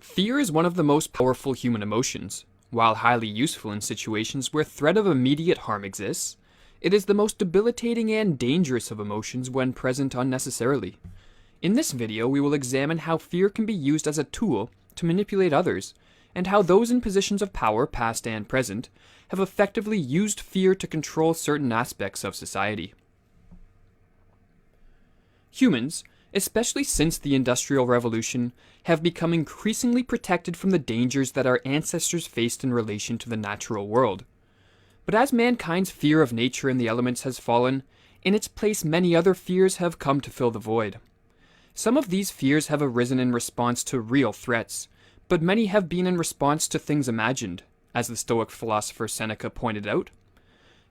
Fear is one of the most powerful human emotions. While highly useful in situations where threat of immediate harm exists, it is the most debilitating and dangerous of emotions when present unnecessarily. In this video, we will examine how fear can be used as a tool to manipulate others, and how those in positions of power, past and present, have effectively used fear to control certain aspects of society. Humans, especially since the Industrial Revolution, have become increasingly protected from the dangers that our ancestors faced in relation to the natural world. But as mankind's fear of nature and the elements has fallen, in its place many other fears have come to fill the void. Some of these fears have arisen in response to real threats, but many have been in response to things imagined, as the Stoic philosopher Seneca pointed out.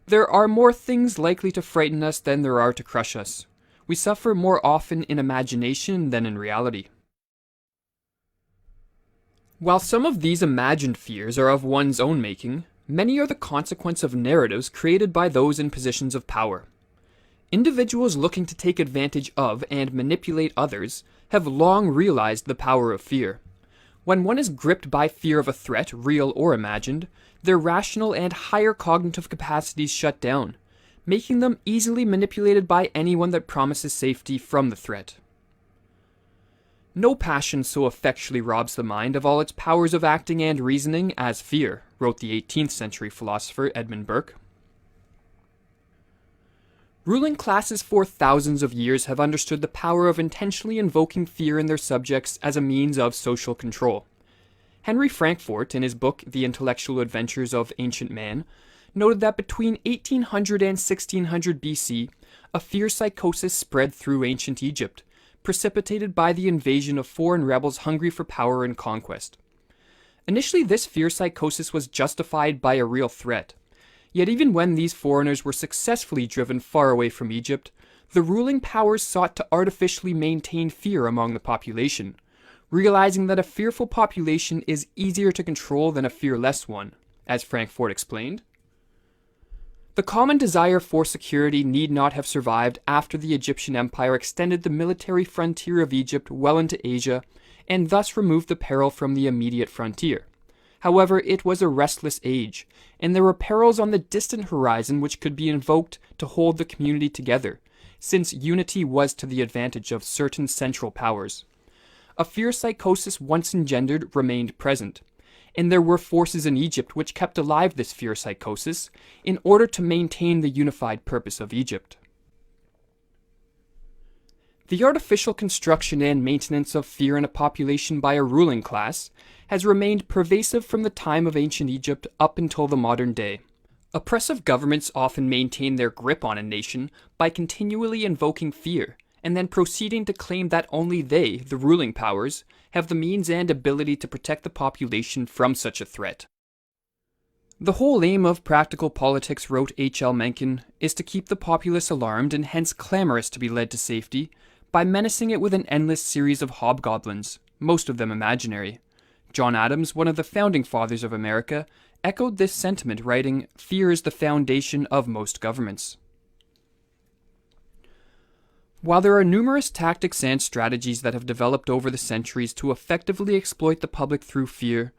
There are more things likely to frighten us than there are to crush us. We suffer more often in imagination than in reality. While some of these imagined fears are of one's own making, many are the consequence of narratives created by those in positions of power. Individuals looking to take advantage of and manipulate others have long realized the power of fear. When one is gripped by fear of a threat, real or imagined, their rational and higher cognitive capacities shut down, making them easily manipulated by anyone that promises safety from the threat. No passion so effectually robs the mind of all its powers of acting and reasoning as fear, wrote the 18th century philosopher Edmund Burke. Ruling classes for thousands of years have understood the power of intentionally invoking fear in their subjects as a means of social control. Henry Frankfort, in his book The Intellectual Adventures of Ancient Man, noted that between 1800 and 1600 BC, a fear psychosis spread through ancient Egypt, precipitated by the invasion of foreign rebels hungry for power and conquest. Initially, this fear psychosis was justified by a real threat. Yet even when these foreigners were successfully driven far away from Egypt, the ruling powers sought to artificially maintain fear among the population, realizing that a fearful population is easier to control than a fearless one, as Frankfort explained. The common desire for security need not have survived after the Egyptian Empire extended the military frontier of Egypt well into Asia, and thus removed the peril from the immediate frontier. However, it was a restless age, and there were perils on the distant horizon which could be invoked to hold the community together, since unity was to the advantage of certain central powers. A fear psychosis once engendered remained present, and there were forces in Egypt which kept alive this fear psychosis in order to maintain the unified purpose of Egypt. The artificial construction and maintenance of fear in a population by a ruling class has remained pervasive from the time of ancient Egypt up until the modern day. Oppressive governments often maintain their grip on a nation by continually invoking fear, and then proceeding to claim that only they, the ruling powers, have the means and ability to protect the population from such a threat. The whole aim of practical politics, wrote H.L. Mencken, is to keep the populace alarmed and hence clamorous to be led to safety, by menacing it with an endless series of hobgoblins, most of them imaginary. John Adams, one of the founding fathers of America, echoed this sentiment, writing, "Fear is the foundation of most governments." While there are numerous tactics and strategies that have developed over the centuries to effectively exploit the public through fear,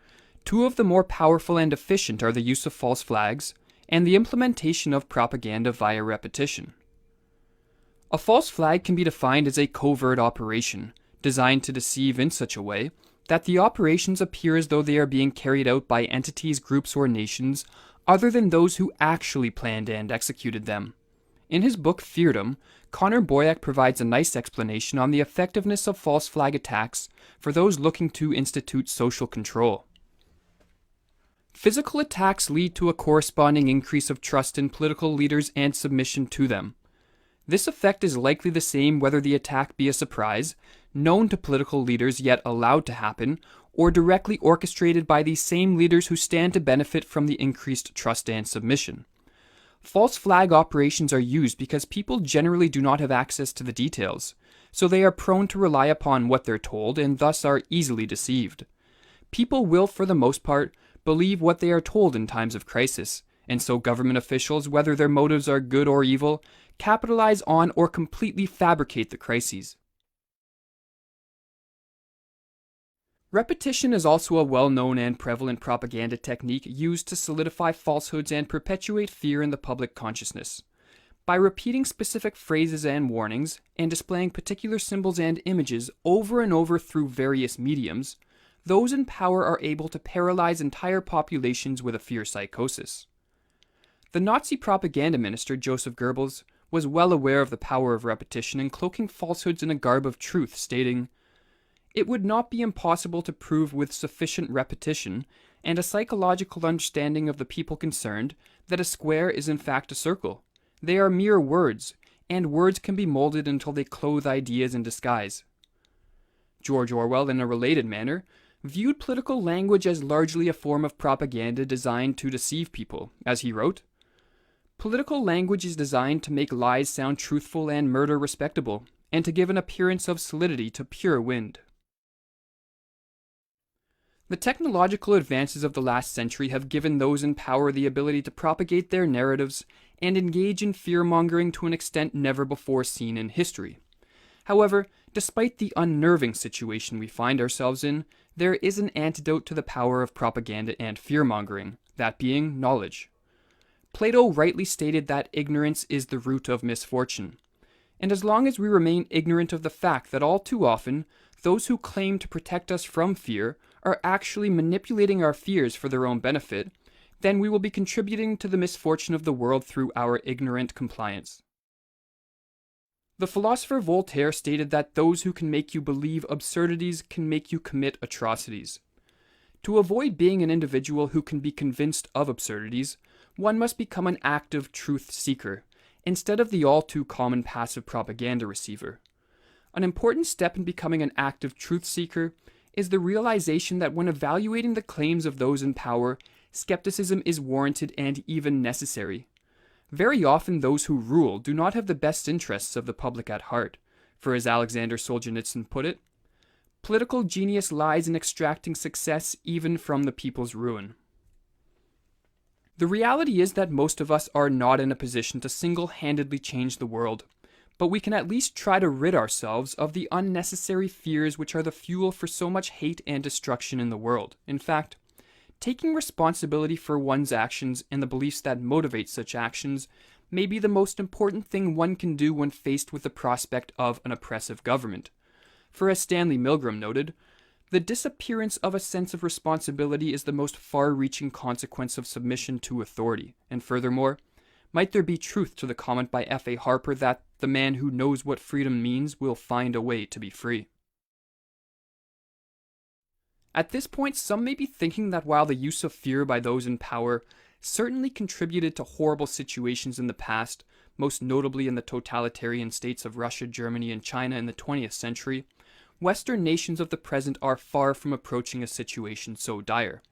two of the more powerful and efficient are the use of false flags and the implementation of propaganda via repetition. A false flag can be defined as a covert operation, designed to deceive in such a way that the operations appear as though they are being carried out by entities, groups, or nations other than those who actually planned and executed them. In his book Feardom, Connor Boyack provides a nice explanation on the effectiveness of false flag attacks for those looking to institute social control. Physical attacks lead to a corresponding increase of trust in political leaders and submission to them. This effect is likely the same whether the attack be a surprise, known to political leaders yet allowed to happen, or directly orchestrated by these same leaders who stand to benefit from the increased trust and submission. False flag operations are used because people generally do not have access to the details, so they are prone to rely upon what they're told and thus are easily deceived. People will, for the most part, believe what they are told in times of crisis, and so government officials, whether their motives are good or evil, capitalize on or completely fabricate the crises. Repetition is also a well-known and prevalent propaganda technique used to solidify falsehoods and perpetuate fear in the public consciousness. By repeating specific phrases and warnings, and displaying particular symbols and images over and over through various mediums, those in power are able to paralyze entire populations with a fear psychosis. The Nazi propaganda minister Joseph Goebbels was well aware of the power of repetition in cloaking falsehoods in a garb of truth, stating, "It would not be impossible to prove with sufficient repetition and a psychological understanding of the people concerned that a square is in fact a circle. They are mere words, and words can be molded until they clothe ideas in disguise." George Orwell, in a related manner, viewed political language as largely a form of propaganda designed to deceive people, as he wrote, "Political language is designed to make lies sound truthful and murder respectable, and to give an appearance of solidity to pure wind." The technological advances of the last century have given those in power the ability to propagate their narratives and engage in fear-mongering to an extent never before seen in history. However, despite the unnerving situation we find ourselves in, there is an antidote to the power of propaganda and fear-mongering, that being knowledge. Plato rightly stated that ignorance is the root of misfortune. And as long as we remain ignorant of the fact that all too often, those who claim to protect us from fear are actually manipulating our fears for their own benefit, then we will be contributing to the misfortune of the world through our ignorant compliance. The philosopher Voltaire stated that those who can make you believe absurdities can make you commit atrocities. To avoid being an individual who can be convinced of absurdities, one must become an active truth seeker, instead of the all-too-common passive propaganda receiver. An important step in becoming an active truth seeker is the realization that when evaluating the claims of those in power, skepticism is warranted and even necessary. Very often those who rule do not have the best interests of the public at heart, for as Alexander Solzhenitsyn put it, "Political genius lies in extracting success even from the people's ruin." The reality is that most of us are not in a position to single-handedly change the world, but we can at least try to rid ourselves of the unnecessary fears which are the fuel for so much hate and destruction in the world. In fact, taking responsibility for one's actions and the beliefs that motivate such actions may be the most important thing one can do when faced with the prospect of an oppressive government. For as Stanley Milgram noted, the disappearance of a sense of responsibility is the most far-reaching consequence of submission to authority, and furthermore, might there be truth to the comment by F.A. Harper that the man who knows what freedom means will find a way to be free. At this point, some may be thinking that while the use of fear by those in power certainly contributed to horrible situations in the past, most notably in the totalitarian states of Russia, Germany, and China in the 20th century, Western nations of the present are far from approaching a situation so dire.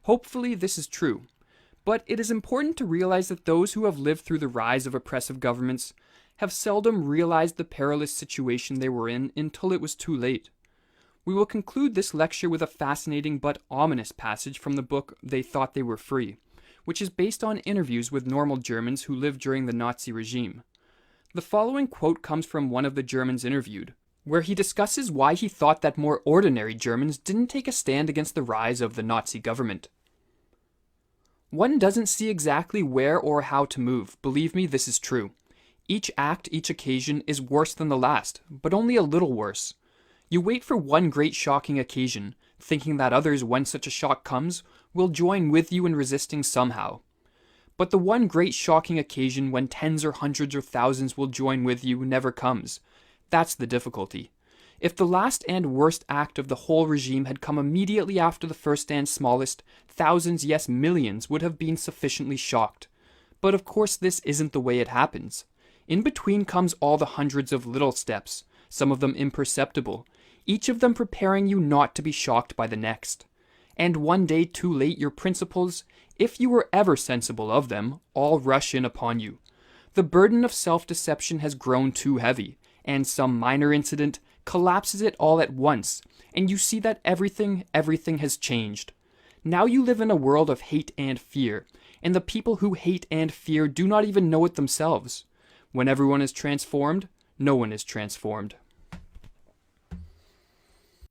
Hopefully this is true, but it is important to realize that those who have lived through the rise of oppressive governments have seldom realized the perilous situation they were in until it was too late. We will conclude this lecture with a fascinating but ominous passage from the book They Thought They Were Free, which is based on interviews with normal Germans who lived during the Nazi regime. The following quote comes from one of the Germans interviewed, where he discusses why he thought that more ordinary Germans didn't take a stand against the rise of the Nazi government. "One doesn't see exactly where or how to move. Believe me, this is true. Each act, each occasion is worse than the last, but only a little worse. You wait for one great shocking occasion, thinking that others, when such a shock comes, will join with you in resisting somehow. But the one great shocking occasion when tens or hundreds or thousands will join with you never comes. That's the difficulty. If the last and worst act of the whole regime had come immediately after the first and smallest, thousands, yes millions, would have been sufficiently shocked. But of course this isn't the way it happens. In between comes all the hundreds of little steps, some of them imperceptible, each of them preparing you not to be shocked by the next. And one day too late your principles, if you were ever sensible of them, all rush in upon you. The burden of self-deception has grown too heavy, and some minor incident collapses it all at once, and you see that everything has changed. Now you live in a world of hate and fear, and the people who hate and fear do not even know it themselves. When everyone is transformed, no one is transformed.